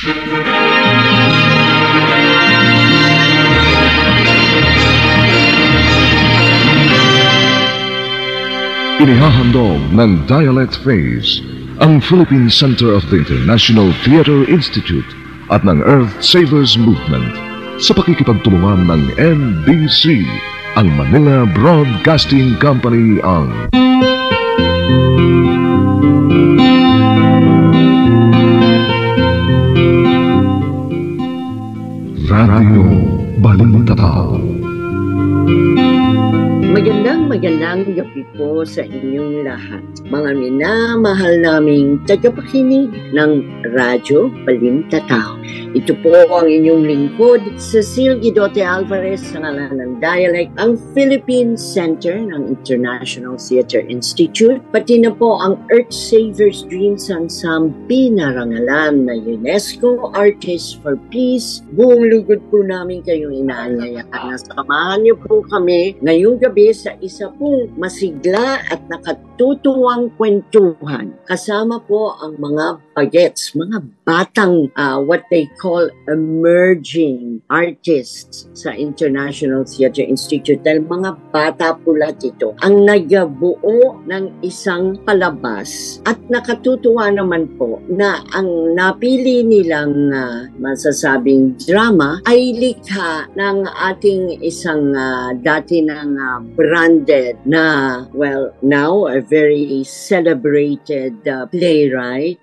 Inihahandog ng Dialect Phase, ang Philippine Center of the International Theater Institute at ng Earth Savers Movement sa pakikipagtulungan ng NBC, ang Manila Broadcasting Company ang Radio Balintataw. Magandang gabi po sa inyong lahat. Mga minamahal naming tagapakinig ng Radyo Balintataw. Ito po ang inyong lingkod, Cecile Guidote Alvarez, sa ngalan ng Dialect, ang Philippine Center ng International Theater Institute, pati na po ang Earth Savers Dreams Ensemble, pinarangalan na UNESCO Artists for Peace. Buong lugod po namin kayong inaanyayahan na samahan niyo po kami ngayong gabi sa isa pong masigla at nakatutuwang kwentuhan. Kasama po ang mga bagets, mga batang what they call emerging artists sa International Theater Institute. Dahil mga bata po lahat ito ang nagbuo ng isang palabas. At nakatutuwa naman po na ang napili nilang masasabing drama ay likha ng ating isang dati ng branded na, well, now a very celebrated playwright,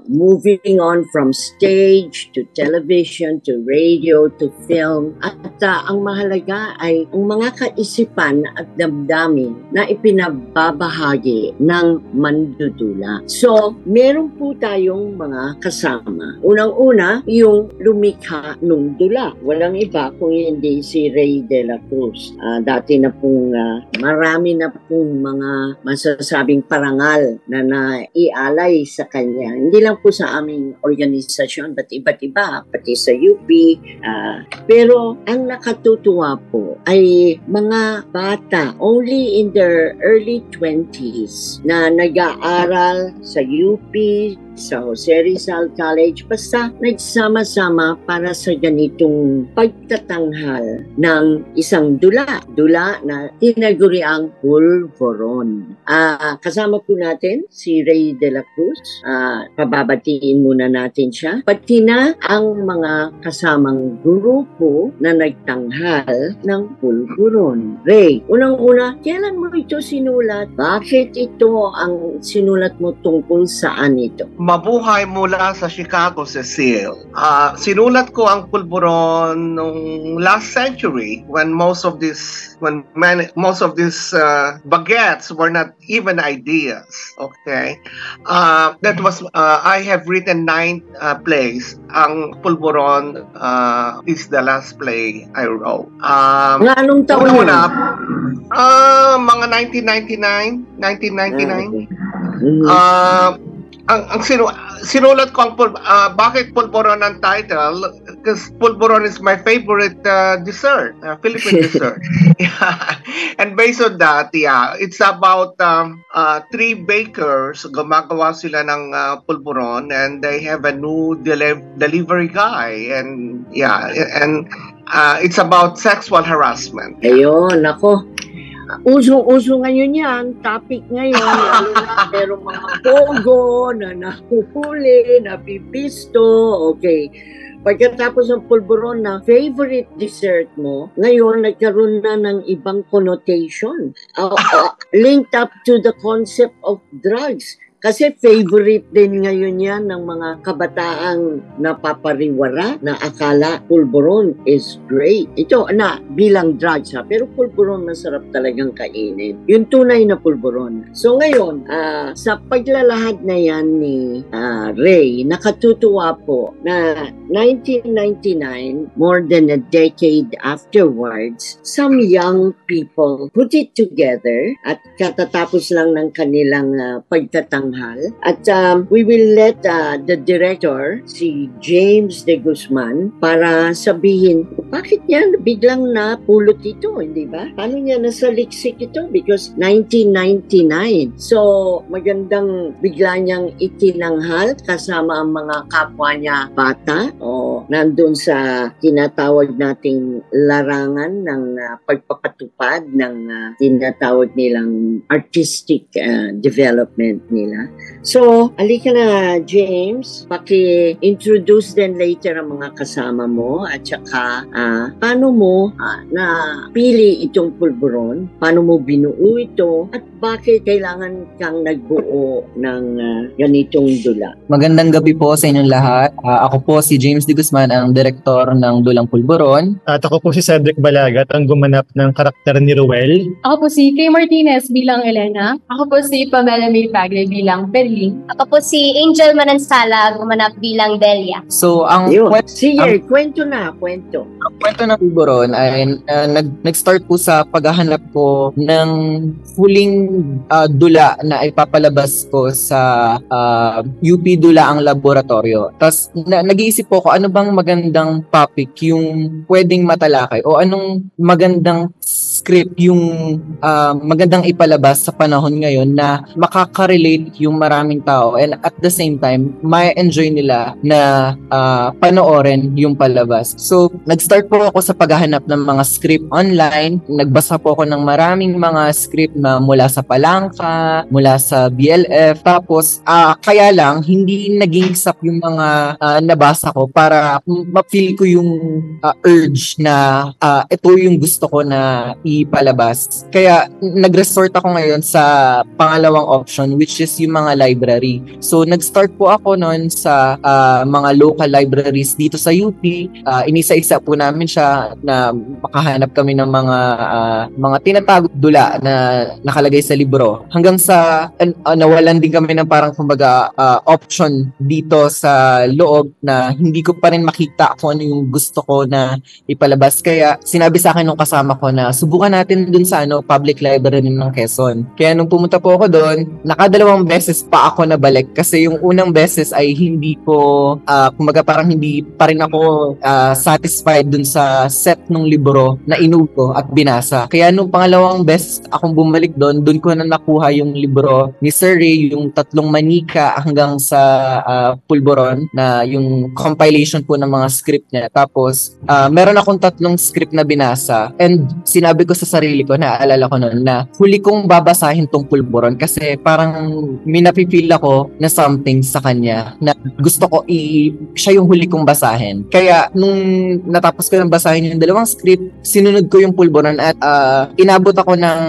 moving on from stage to television to radio to film. At ang mahalaga ay ang mga kaisipan at damdamin na ipinababahagi ng mandudula. So, meron po tayong mga kasama. Unang-una, yung lumikha nung dula. Walang iba kung hindi si Rey de la Cruz. Dati na pong marami na pong mga masasabing parangal na naialay sa kanya. Hindi lang po sa aming organisasyon, but iba't iba, pati sa UP. Pero ang nakatutuwa po ay mga bata, only in their early 20s, na nag-aaral sa UP, sa Jose Rizal College, basta nagsama-sama para sa ganitong pagtatanghal ng isang dula na tinaguriang Pulburon. Kasama po natin si Rey de la Cruz. Pababatiin muna natin siya. Pati na ang mga kasamang grupo na nagtanghal ng Pulburon. Rey, unang-una, kailan mo ito sinulat? Bakit ito ang sinulat mo, tungkol saan ito? Mabuhay mula sa Chicago, Cecile. Sinulat ko ang Pulburon nung last century when most of these baguettes were not even ideas. Okay, that was I have written 9 plays. Ang Pulburon is the last play I wrote. Anong taon yun? Mga 1999. Ang sinulat ko ang bakit Pulburon ang title? Because Pulburon is my favorite dessert, Philippine dessert. And based on that, it's about 3 bakers. Gumagawa sila ng Pulburon, and they have a new delivery guy, and it's about sexual harassment. Ayun, ako. Uso ngayon yan, topic ngayon, lalo na merong mga pogo na nahuhuli, napipisto, okay. Pagkatapos ng Pulburon na favorite dessert mo, ngayon nagkaroon na ng ibang connotation, linked up to the concept of drugs. Kasi favorite din ngayon yan ng mga kabataang napapariwara na akala Pulburon is great. Ito na bilang drugs pero Pulburon masarap talagang kainin. Yung tunay na Pulburon. So ngayon, sa paglalahad na yan ni Rey, nakatutuwa po na 1999, more than a decade afterwards, some young people put it together at katatapos lang ng kanilang pagtatang tinanghal. At we will let the director, si James De Guzman, para sabihin, bakit niya biglang napulot ito, hindi ba? Paano niya nasaliksik ito? Because 1999. So, magandang bigla niyang itinanghal kasama ang mga kapwa niya bata o nandun sa tinatawag nating larangan ng pagpapatupad ng tinatawag nilang artistic development nila. So, alika na James, paki-introduce din later ang mga kasama mo at saka paano mo napili itong pulburon, paano mo binuo ito at bakit kailangan kang nagbuo ng ganitong dula. Magandang gabi po sa inyong lahat. Ako po si James De Guzman, ang direktor ng Dulang Pulburon. At ako po si Cedric Balagat, ang gumanap ng karakter ni Ruel. Ako po si Kay Martinez bilang Elena. Ako po si Pamela May Pagle bilang Perling. Ako po si Angel Manansala, gumanap bilang Delia. So, ang Sige, kwento na, kwento. Ang kwento ng Pulburon ay nag-start po sa paghahanap ko ng huling dula na ipapalabas ko sa UP Dula ang laboratorio. Tapos nag-iisip po ako ano bang magandang topic yung pwedeng matalakay o anong magandang script yung magandang ipalabas sa panahon ngayon na makaka-relate yung maraming tao and at the same time may enjoy nila na panoorin yung palabas. So nag-start po ako sa paghahanap ng mga script online. Nagbasa po ako ng maraming mga script na mula sa Palangka, mula sa BLF. Tapos kaya lang hindi naging sap yung mga nabasa ko para ma-feel ko yung urge na ito yung gusto ko na ipalabas. Kaya nag-resort ako ngayon sa pangalawang option which is yung mga library. So nag-start po ako noon sa mga local libraries dito sa UP. Inisa-isa po namin siya na makahanap kami ng mga tinatagong dula na nakalagay sa libro. Hanggang sa nawalan din kami ng parang kumbaga option dito sa loob na hindi ko pa rin makita kung ano yung gusto ko na ipalabas. Kaya sinabi sa akin nung kasama ko na subukan natin dun sa public library ng Quezon. Kaya nung pumunta po ako doon, nakadalawang beses pa ako nabalik kasi yung unang beses ay hindi ko kumbaga parang hindi pa rin ako satisfied dun sa set ng libro na inuto at binasa. Kaya nung pangalawang beses akong bumalik doon ko na nakuha yung libro ni Sir Ray, yung Tatlong Manika hanggang sa Pulburon na yung compilation po ng mga script niya. Tapos meron akong 3 script na binasa and sinabi ko sa sarili ko, naaalala ko noon na huli kong babasahin tong Pulburon kasi parang minapipil ako na something sa kanya na gusto ko siya yung huli kong basahin. Kaya nung natapos ko ng basahin yung 2 script, sinunod ko yung Pulburon at inabot ako ng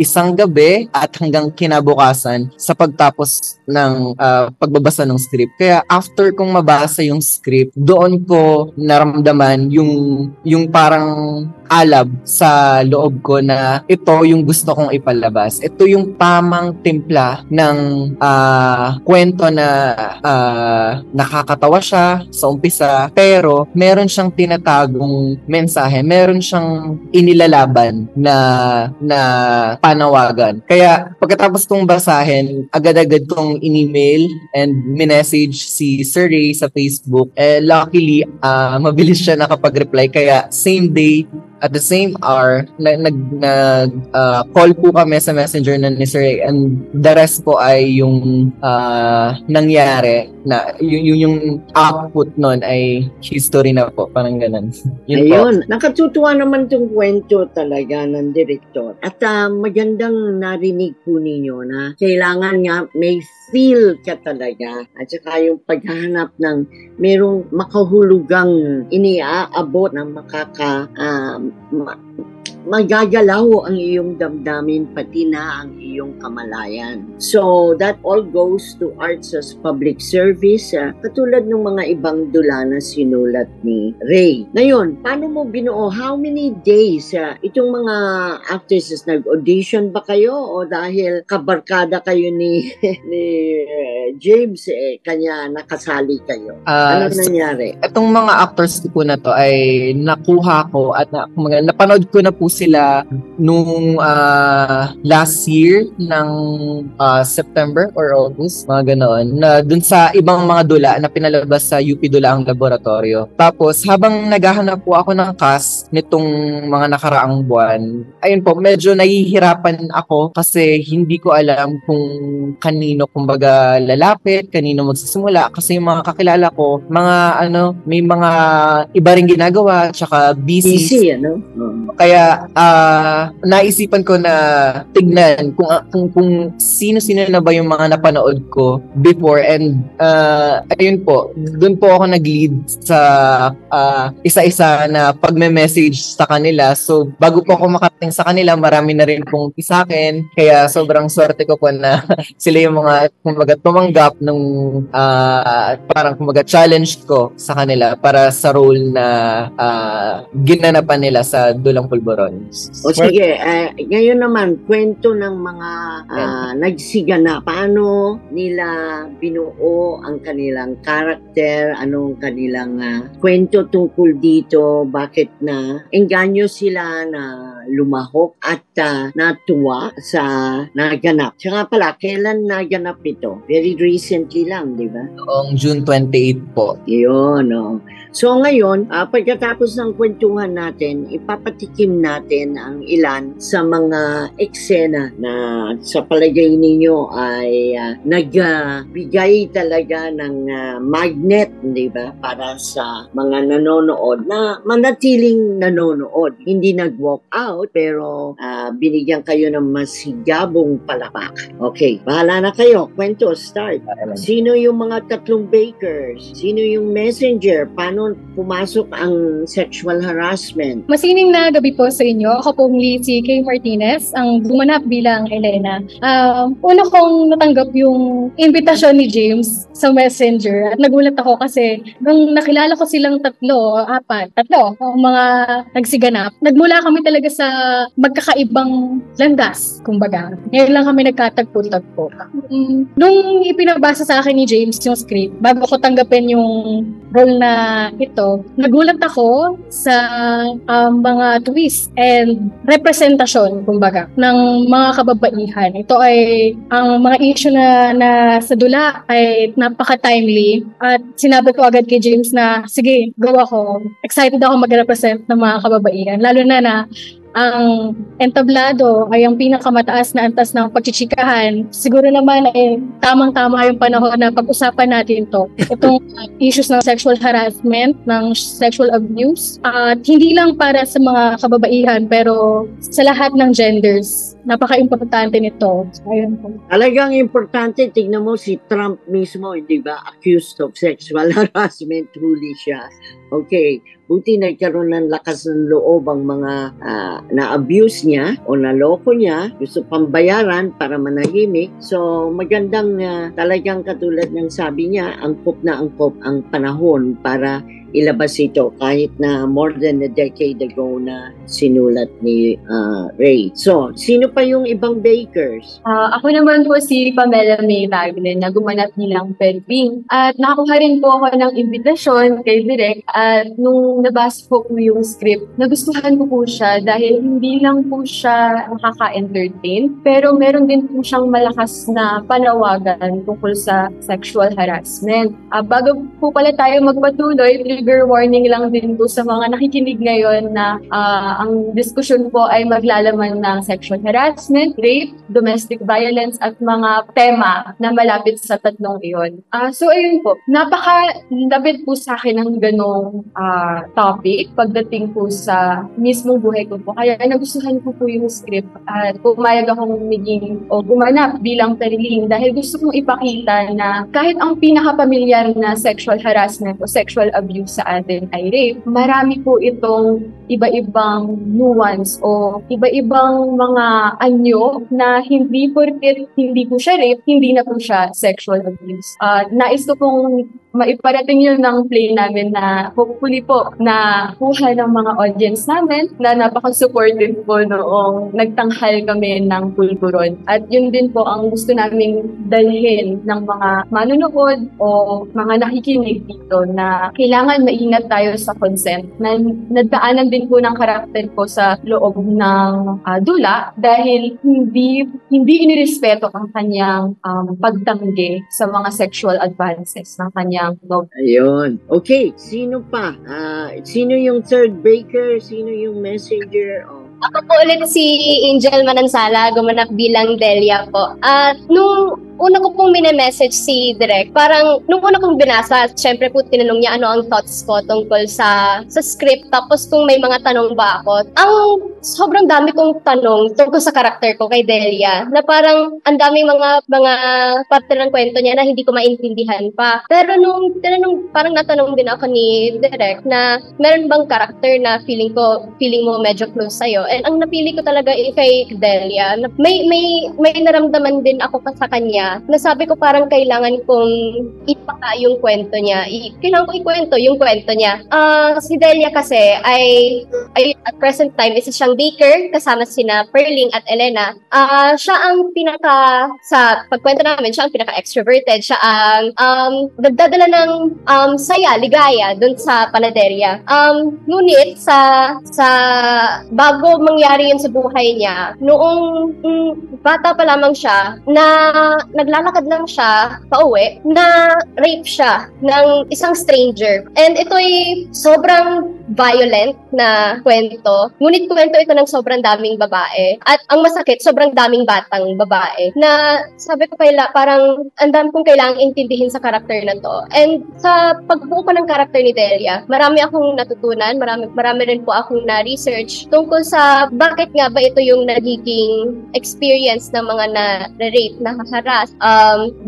isang gabi at hanggang kinabukasan sa pagtapos ng pagbabasa ng script. Kaya after kong mabasa yung script, doon ko naramdaman yung parang alab sa loob ko na ito yung gusto kong ipalabas. Ito yung tamang timpla ng kwento na nakakatawa siya sa umpisa pero meron siyang tinatagong mensahe, meron siyang inilalaban na panawagan. Kaya pagkatapos kong basahin, agad-agad kong in-email and minessage si Sir Ray sa Facebook. Luckily, mabilis siya nakapag-reply. Kaya same day, at the same hour, call po kami sa messenger na ni Sir Ray and the rest po ay yung nangyari na yung output nun ay history na po. Parang ganun. Ayun. Nakatutuwa naman itong kwento talaga ng direktor. At magandang narinig po ninyo na kailangan nga may feel ka talaga. At saka yung paghahanap ng merong makahulugang iniaabot na magagalaw ang iyong damdamin pati na ang iyong kamalayan. So, that all goes to arts as public service, katulad ng mga ibang dula na sinulat ni Ray. Ngayon, paano mo binuo? How many days? Itong mga actresses, nag-audition ba kayo? O dahil kabarkada kayo ni James, kanya nakasali kayo? Ano nangyari? Itong mga actors ko po na to ay nakuha ko at napanood ko na po sila nung last year ng September or August, mga ganoon, na dun sa ibang mga dula na pinalabas sa UP Dulaang Laboratorio. Tapos, habang naghahanap po ako ng cast nitong mga nakaraang buwan, ayun po, medyo nahihirapan ako kasi hindi ko alam kung kanino kumbaga lalapit, kanino magsisimula, kasi yung mga kakilala ko, mga may mga iba ring ginagawa, tsaka busy. Kaya naisipan ko na tignan kung sino-sino na ba yung mga napanood ko before, and ayun po, doon po ako nag-lead sa isa-isa na pagme-message sa kanila. So bago po ako makarating sa kanila, marami na rin pong sa akin, kaya sobrang swerte ko po na sila yung mga kumbaga tumanggap nung parang kumbaga challenge ko sa kanila para sa role na ginanapan nila sa Dulang Pulborons. O sige, ngayon naman, kwento ng mga nagsiganap. Paano nila binuo ang kanilang karakter? Anong kanilang kwento tungkol dito? Bakit na engganyo sila na lumahok at natuwa sa naganap? Tsaka pala, kailan naganap ito? Very recently lang, di ba? Noong June 28 po. Yun, no. So ngayon, pagkatapos ng kwentuhan natin, ipapatikim natin ang ilan sa mga eksena na sa palagay ninyo ay nagbigay talaga ng magnet, di ba? Para sa mga nanonood na manatiling nanonood. Hindi nag-walk out, pero binigyan kayo ng masigabong palakpak. Okay, bahala na kayo. Kwento, start. Sino yung mga tatlong bakers? Sino yung messenger? Paano pumasok ang sexual harassment? Masining na gabi po sa inyo. Ako pong si Kay Martinez, ang gumanap bilang Elena. Una kong natanggap yung invitasyon ni James sa Messenger at nagulat ako kasi nung nakilala ko silang tatlo, ang mga nagsiganap, nagmula kami talaga sa magkakaibang landas, kumbaga. Ngayon lang kami nagkatagpo-tagpo. Nung ipinabasa sa akin ni James yung script, bago ko tanggapin yung role na ito, nagulat ako sa mga twist and representasyon, kumbaga, ng mga kababaihan. Ito ay ang mga issue na sa dula ay napaka-timely at sinabi ko agad kay James na sige, go ako. Excited ako mag-represent ng mga kababaihan. Lalo na ang entablado ay ang pinakamataas na antas ng pagchichikahan. Siguro naman ay tamang-tama yung panahon na pag-usapan natin to. Itong issues ng sexual harassment, ng sexual abuse. At hindi lang para sa mga kababaihan, pero sa lahat ng genders. Napaka-importante nito. Ayun po. Talagang importante, tignan mo si Trump mismo, di ba? Accused of sexual harassment, huli siya. Okay, buti nagkaroon ng lakas ng loob ang mga na-abuse niya o naloko niya, gusto pambayaran para manahimik. So magandang talagang katulad ng sabi niya, angkop na angkop ang panahon para ilabas ito kahit na more than a decade ago na sinulat ni Ray. So, sino pa yung ibang bakers? Ako naman po si Pamela May Wagner na gumanap nilang Pelving. At nakakuha rin po ako ng invitasyon kay Direk at nung nabasa po yung script, nagustuhan ko po siya dahil hindi lang po siya nakaka-entertain, pero meron din po siyang malakas na panawagan tungkol sa sexual harassment. Bago po pala tayo magpatuloy, trigger warning lang din po sa mga nakikinig ngayon na ang diskusyon po ay maglalaman ng sexual harassment, rape, domestic violence at mga tema na malapit sa tatlong iyon. So ayun po, napaka-lapit po sa akin ng ganong topic pagdating po sa mismong buhay ko po. Kaya nagustuhan ko po yung script at pumayag akong gumanap bilang Periling dahil gusto kong ipakita na kahit ang pinaka-pamilyar na sexual harassment o sexual abuse sa atin ay rape, marami po itong iba-ibang nuance o iba-ibang mga anyo na hindi porket hindi po siya rape, hindi na po siya sexual abuse. Nais ko pong maiparating yun ng play namin na hopefully po na kuha ng mga audience namin na napaka-supportive po noong nagtanghal kami ng Pulburon. At yun din po ang gusto naming dalhin ng mga manunood o mga nakikinig dito na kailangan maingat tayo sa consent. Na nadaanan din po ng karakter ko sa loob ng dula dahil hindi inirespeto ang kanyang pagtanggi sa mga sexual advances ng kanyang novel. Ayun. Okay, sino pa? Sino yung third breaker? Sino yung messenger? Ako po ulit si Angel Manansala, gumanap bilang Delia po. At nung una ko pong mini-message si Direk, parang nung una kong binasa, syempre po tinanong niya ano ang thoughts ko tungkol sa script. Tapos kung may mga tanong ba ako. Ang sobrang dami kong tanong tungkol sa karakter ko kay Delia, na parang ang daming mga parte ng kwento niya na hindi ko maintindihan pa. Pero nung tinanong, parang natanong din ako ni Direk na meron bang karakter na feeling mo medyo close sa'yo. And ang napili ko talaga kay Delia. May naramdaman din ako pa sa kanya na sabi ko parang kailangan kong ipaka yung kwento niya. Kailangan ko ikwento yung kwento niya. Si Delia kasi ay at present time isa siyang baker kasama sina Perling at Elena. Siya ang sa pagkwento namin, siya ang pinaka-extroverted. Siya ang nagdadala ng saya, ligaya dun sa panaderya. Ngunit sa bago mangyari yun sa buhay niya, noong bata pa lamang siya, na naglalakad lang siya pauwi, na rape siya ng isang stranger. And ito'y sobrang violent na kwento. Ngunit kwento ito ng sobrang daming babae. At ang masakit, sobrang daming batang babae. Na sabi ko parang ang dami kong kailangang intindihin sa karakter na to. And sa pagbuo ko ng karakter ni Delia, marami akong natutunan, marami rin po akong na-research tungkol sa bakit nga ba ito yung nagiging experience ng mga na-rape, na-harass.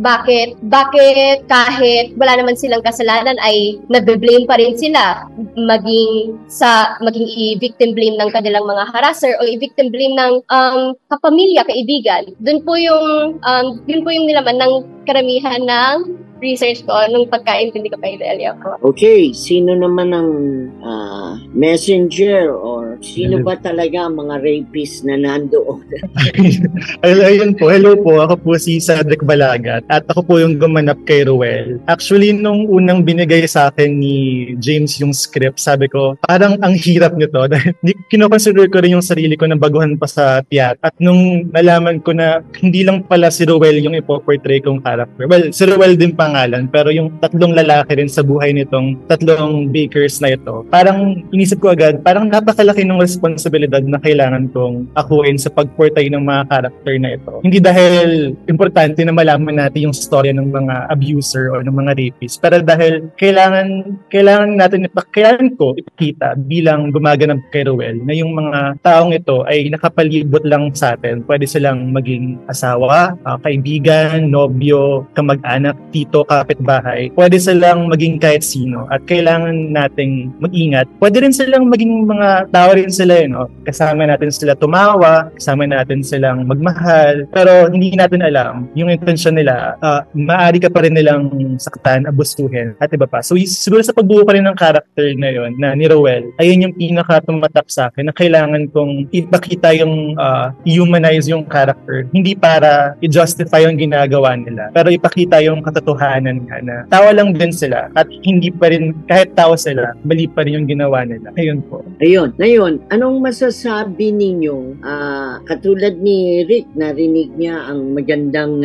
Bakit kahit wala naman silang kasalanan ay nabe-blame pa rin sila maging i-victim blame ng kanilang mga harasser o i-victim blame ng kapamilya, kaibigan. Doon po yung nilaman ng karamihan ng research ko nung pagkaintindi ko kay Delia po. Okay, sino naman ang messenger or sino ba talaga ang mga rapist na nandoon? Ayun po, hello po, ako po si Cedric Balagat at ako po yung gumanap kay Ruel. Actually, nung unang binigay sa akin ni James yung script, sabi ko, parang ang hirap nito dahil kinoconsider ko rin yung sarili ko na baguhan pa sa tiyat. At nung nalaman ko na hindi lang pala si Ruel yung ipoportray kong character. Well, si Ruel din pangalan, pero yung tatlong lalaki rin sa buhay nitong tatlong bakers na ito, parang inisip ko agad, parang napakalaki ng responsibilidad na kailangan kong akuin sa pagportray ng mga character na ito. Hindi dahil importante na malaman natin yung storya ng mga abuser o ng mga rapists, pero dahil kailangan ko ipakita bilang gumaganap kay Ruel na yung mga taong ito ay nakapalibot lang sa atin. Pwede silang maging asawa, kaibigan, nobyo, kamag-anak, tito, kapitbahay. Pwede silang maging kahit sino at kailangan nating mag-ingat. Pwede rin silang maging mga tao rin sila, kasama natin sila tumawa, kasama natin silang magmahal, pero hindi natin alam yung intensyon nila. Maaari ka pa rin nilang saktan, abustuhin, at iba pa. So siguro sa pagbuo pa rin ng character na yun, na ni Ruel, ayun yung pinaka-tumatak sa akin na kailangan kong ipakita yung humanize yung character. Hindi para i-justify yung ginagawa nila, pero ipakita yung katotohanan nga na tawa lang din sila at hindi pa rin, kahit tao sila, mali pa rin yung ginawa nila. Ayun po. Ayun. Ngayon, anong masasabi ninyo? Katulad ni Rick, narinig niya ang magandang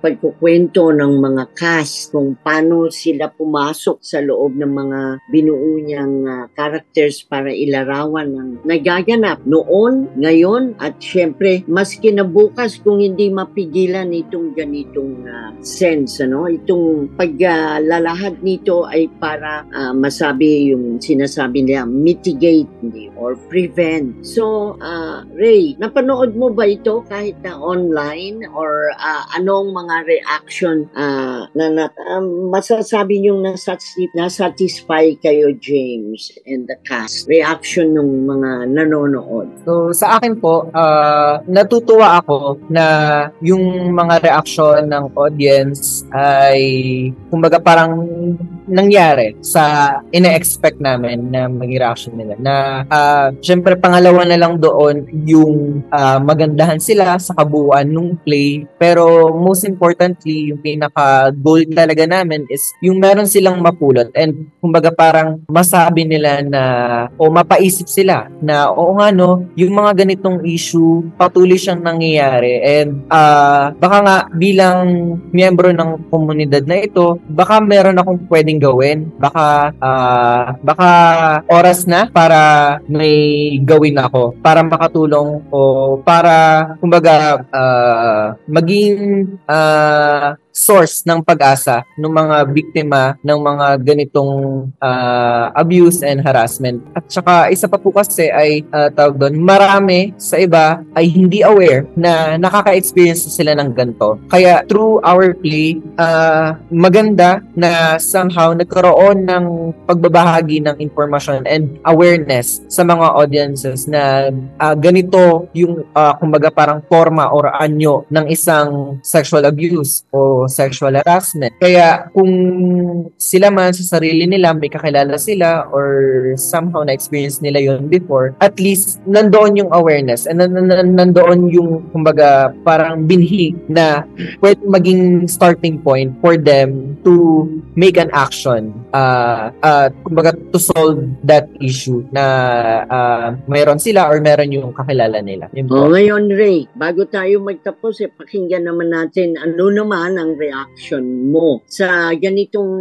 pagkukwento ng mga cast kung paano sila pumasok sa loob ng mga binuo niyang characters para ilarawan ng nagaganap noon, ngayon, at syempre, mas kinabukas kung hindi mapigilan itong ganitong sense, itong paglalahad nito ay para masabi yung sinasabi nila, mitigate, hindi or prevent. So, Ray, napanood mo ba ito kahit na online or anong mga reaction na masasabi niyong nasatisfy kayo, James, and the cast? Reaction ng mga nanonood. So sa akin po, natutuwa ako na yung mga reaction ng audience ay kumbaga parang nangyari sa ina-expect namin na maging reaction nila. Na syempre pangalawa na lang doon yung magandahan sila sa kabuuan ng play. Pero most importantly, yung pinaka-goal talaga namin is yung meron silang mapulot and kumbaga parang masabi nila na o mapaisip sila na oo nga no, yung mga ganitong issue patuloy siyang nangyayari and baka nga bilang miyembro ng komunidad na ito, baka meron akong pwedeng gawin. Baka oras na para may gawin ako para makatulong o para kumbaga maging source ng pag-asa ng mga biktima ng mga ganitong abuse and harassment. At saka isa pa po kasi ay tawag doon, marami sa iba ay hindi aware na nakaka-experience sila ng ganito. Kaya through our play, maganda na somehow nagkaroon ng pagbabahagi ng information and awareness sa mga audiences na ganito yung kumbaga parang forma or anyo ng isang sexual abuse o sexual harassment. Kaya kung sila man sa sarili nila may kakilala sila or somehow na-experience nila yun before, at least nandoon yung awareness and nandoon yung kumbaga parang binhi na pwede maging starting point for them to make an action kumbaga to solve that issue na mayroon sila or meron yung kakilala nila. Ngayon Ray, bago tayo magtapos pakinggan naman natin ano naman ang reaction mo sa ganitong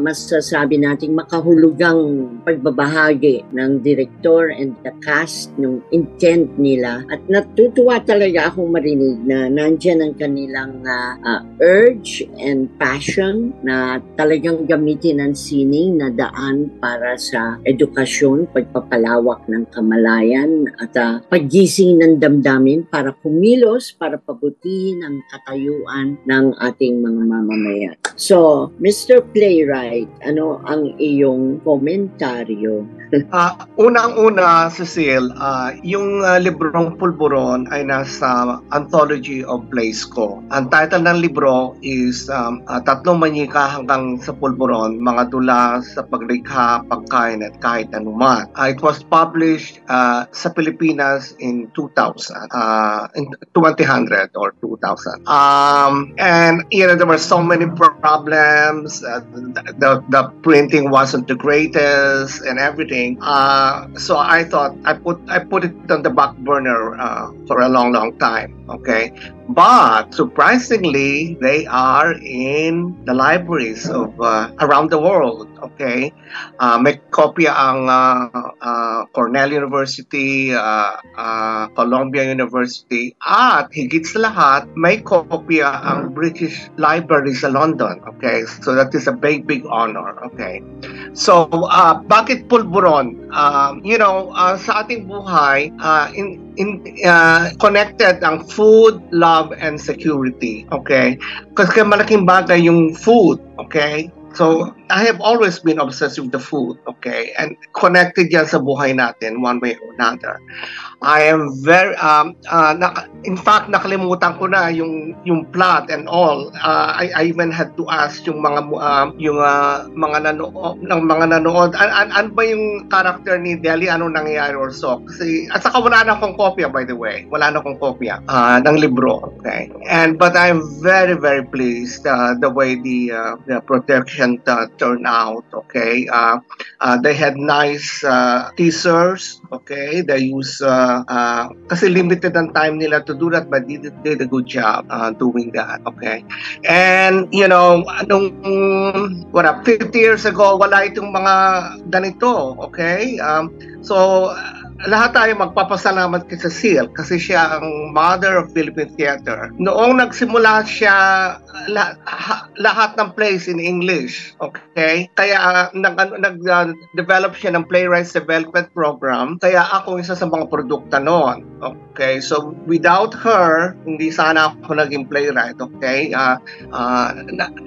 masasabi nating makahulugang pagbabahagi ng director and the cast ng intent nila. At natutuwa talaga akong marinig na nandyan ang kanilang urge and passion na talagang gamitin ang sining na daan para sa edukasyon, pagpapalawak ng kamalayan at paggising ng damdamin para kumilos, para pabutihin ang katayuan ng ating mga mamamayan. So, Mr. Playwright, ano ang iyong komentaryo? Unang-una, Cecile, yung librong Pulburon ay nasa Anthology of Plays ko. Ang title ng libro is Tatlong Manyika hanggang sa Pulburon, mga dula sa paglikha, pagkain at kahit anuman. It was published sa Pilipinas in 2000, in 2000 or 2000. And there were so many problems. The printing wasn't the greatest and everything. So I thought I put it on the back burner for a long time. Okay, but surprisingly, they are in the libraries of around the world. Okay, may kopya ang Cornell University, Columbia University, at higit sa lahat, may kopya ang British Library sa London. Okay, so that is a big honor. Okay, so bakit Pulburon? Sa ating buhay, connected ang food, love, and security. Okay? Kasi malaking bagay yung food. Okay? So, I have always been obsessed with the food, okay? And connected yan sa buhay natin, one way or another. I am very, in fact, nakalimutan ko na yung plot and all. I even had to ask yung mga nanood, ano ba yung character ni Deli, ano nangyayari or so? Kasi, at saka wala na akong kopya, by the way. Wala na akong kopya ng libro, okay? But I'm very, very pleased the way the production turned out, okay? They had nice teasers, okay? They use kasi limited ang time nila to do that, but they did a good job doing that, okay? And, 50 years ago, wala itong mga ganito, okay? So, lahat tayo magpapasalamat kay Cecile kasi siya ang mother of Philippine theater. Noong nagsimula siya, lahat ng plays in English, okay? Kaya nag-develop siya ng Playwrights Development Program. Kaya ako isa sa mga produkta noon. Okay? So, without her, hindi sana ako naging playwright, okay?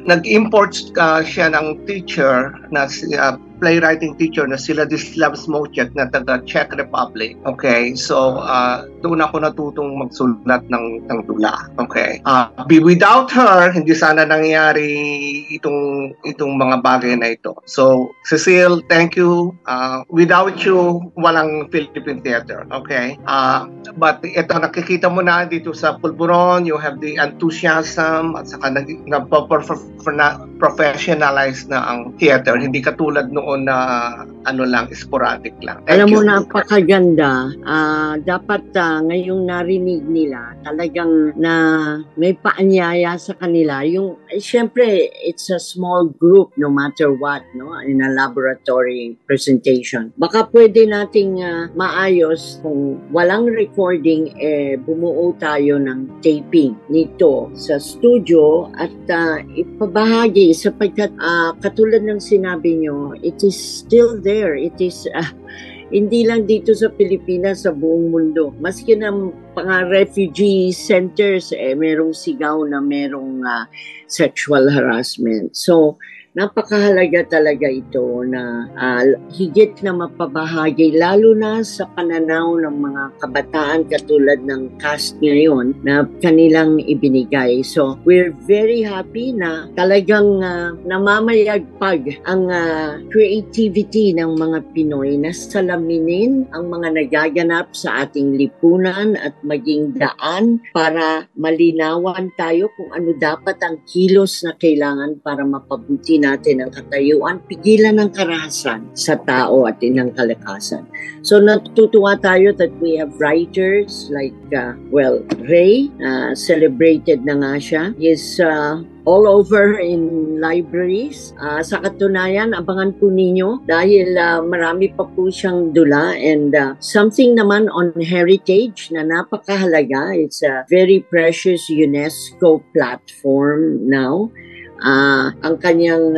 Nag-import siya ng teacher na playwriting teacher na sila Dislav Smocek na taga Czech Republic. Okay? So, doon ako natutong magsulat ng tula. Okay? Without her, hindi sana nangyari itong mga bagay na ito. So, Cecile, thank you. Without you, walang Philippine theater. Okay? But ito, nakikita mo na dito sa Pulburon, you have the enthusiasm at saka professionalize na ang theater. Hindi katulad noon na sporadic lang. Alam mo, napakaganda. Dapat ngayong narinig nila, talagang na may paanyaya sa kanila. Siyempre, it's a small group no matter what, no, in a laboratory presentation. Baka pwede nating maayos kung walang recording, bumuo tayo ng taping nito sa studio at ipabahagi sapagkat katulad ng sinabi nyo, it is still there. It is hindi lang dito sa Pilipinas, sa buong mundo. Maski ng refugee centers, merong sigaw na merong sexual harassment. So, napakahalaga talaga ito na higit na mapabahagi, lalo na sa pananaw ng mga kabataan katulad ng cast ngayon na kanilang ibinigay. So, we're very happy na talagang namamayagpag ang creativity ng mga Pinoy na salaminin ang mga nagaganap sa ating lipunan at maging daan para malinawan tayo kung ano dapat ang kilos na kailangan para mapabuti natin ang katayuan, pigilan ng karahasan sa tao at inang kalakasan. So natutuwa tayo that we have writers like, Ray, celebrated na nga siya. He's all over in libraries. Sa katunayan, abangan po ninyo dahil marami pa po siyang dula and something naman on heritage na napakahalaga. It's a very precious UNESCO platform now. Ang kanyang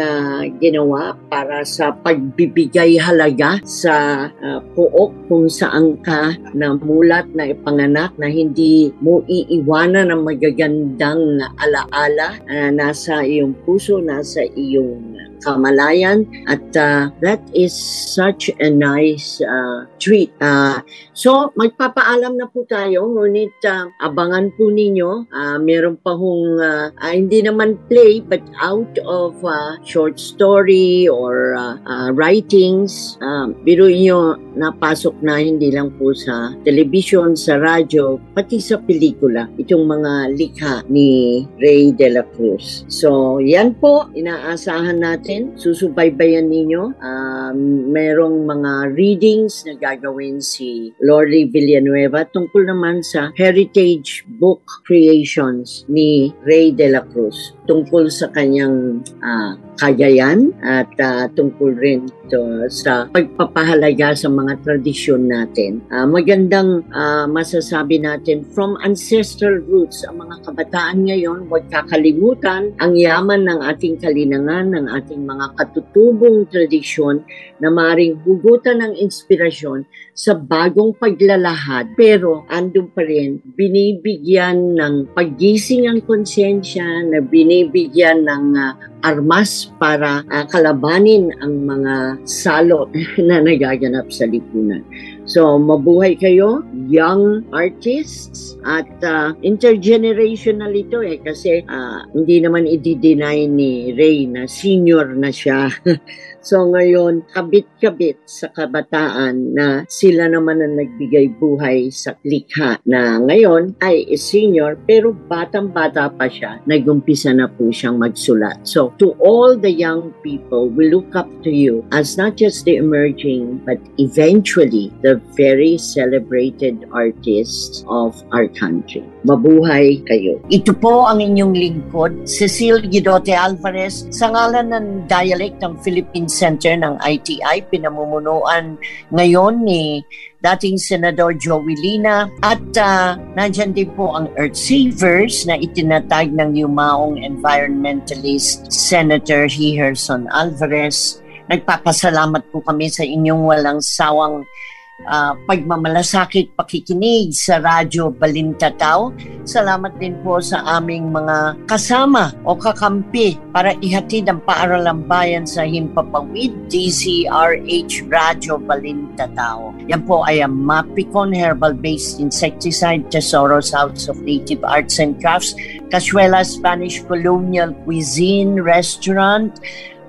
ginawa para sa pagbibigay halaga sa pook kung saan ka namulat na ipanganak na hindi mo iiwanan ng magagandang alaala nasa iyong puso, nasa iyong kamalayan at that is such a nice treat. So magpapaalam na po tayo, ngunit abangan po ninyo, meron pa hong hindi naman play but out of short story or writings. Biruin nyo, napasok na hindi lang po sa television, sa radyo, pati sa pelikula, itong mga likha ni Ray de la Cruz. So yan po, inaasahan natin, susubaybayan ninyo. Merong mga readings na gagawin si Lorly Villanueva tungkol naman sa heritage book creations ni Ray de la Cruz, tungkol sa kanyang kagayan at tungkol rin sa pagpapahalaga sa mga tradisyon natin. Magandang masasabi natin from ancestral roots. Ang mga kabataan ngayon, huwag kakalimutan ang yaman ng ating kalinangan, ng ating mga katutubong tradisyon na maaaring hugutan ng inspirasyon sa bagong paglalahad. Pero andun pa rin, binibigyan ng paggising ang konsensya, na binibigyan ng armas para kalabanin ang mga salot na nagaganap sa lipunan. So, mabuhay kayo, young artists, at intergenerational ito kasi hindi naman i-deny ni Ray na senior na siya. So ngayon, kabit-kabit sa kabataan na sila naman ang nagbigay buhay sa likha na ngayon ay senior pero batang-bata pa siya, nag-umpisa na po siyang magsulat. So to all the young people, we look up to you as not just the emerging but eventually the very celebrated artists of our country. Mabuhay kayo. Ito po ang inyong lingkod, Cecile Guidote Alvarez, sa ngalan ng Dialect ng Philippine Center ng ITI, pinamumunuan ngayon ni dating Senador Joey Lina, at nandyan din po ang Earth Savers na itinatag ng yumaong environmentalist Senator Hiherson Alvarez. Nagpapasalamat po kami sa inyong walang sawang pagmamalasakit, pakikinig sa Radyo Balintataw. Salamat din po sa aming mga kasama o kakampi para ihatid ang paaralang bayan sa Himpapawid, DZRH Radyo Balintataw. Yan po ay ang Mapicon Herbal-Based Insecticide, Tesoros House of Native Arts and Crafts, Cazuela Spanish Colonial Cuisine Restaurant,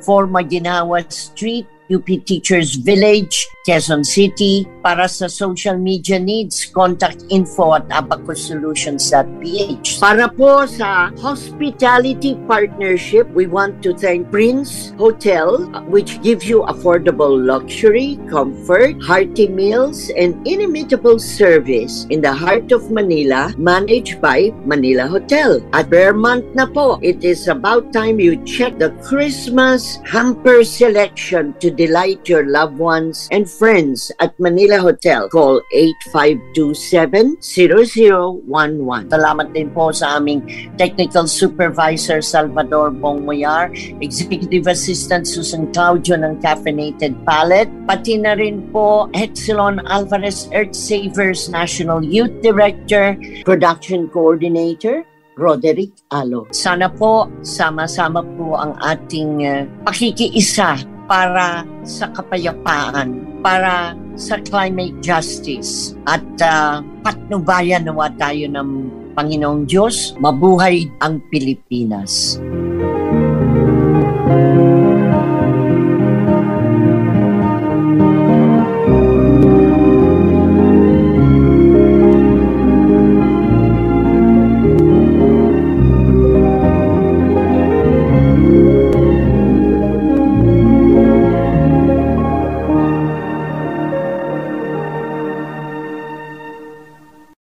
4 Maginawa Street, UP Teachers Village, Quezon City. Para sa social media needs, contact info@abacussolutions.ph. Para po sa hospitality partnership, we want to thank Prince Hotel, which gives you affordable luxury, comfort, hearty meals, and inimitable service in the heart of Manila, managed by Manila Hotel. At Vermont na po, it is about time you check the Christmas hamper selection to delight your loved ones and friends at Manila Hotel. Call 8527-0011. Salamat din po sa aming Technical Supervisor Salvador Bongmoyar, Executive Assistant Susan Claudio ng Caffeinated Palette, pati na rin po Exelon Alvarez, Earth Savers National Youth Director, Production Coordinator, Roderick Alo. Sana po sama-sama po ang ating pakikiisa para sa kapayapaan, para sa climate justice, at patnubayan nawa tayo ng Panginoong Diyos. Mabuhay ang Pilipinas.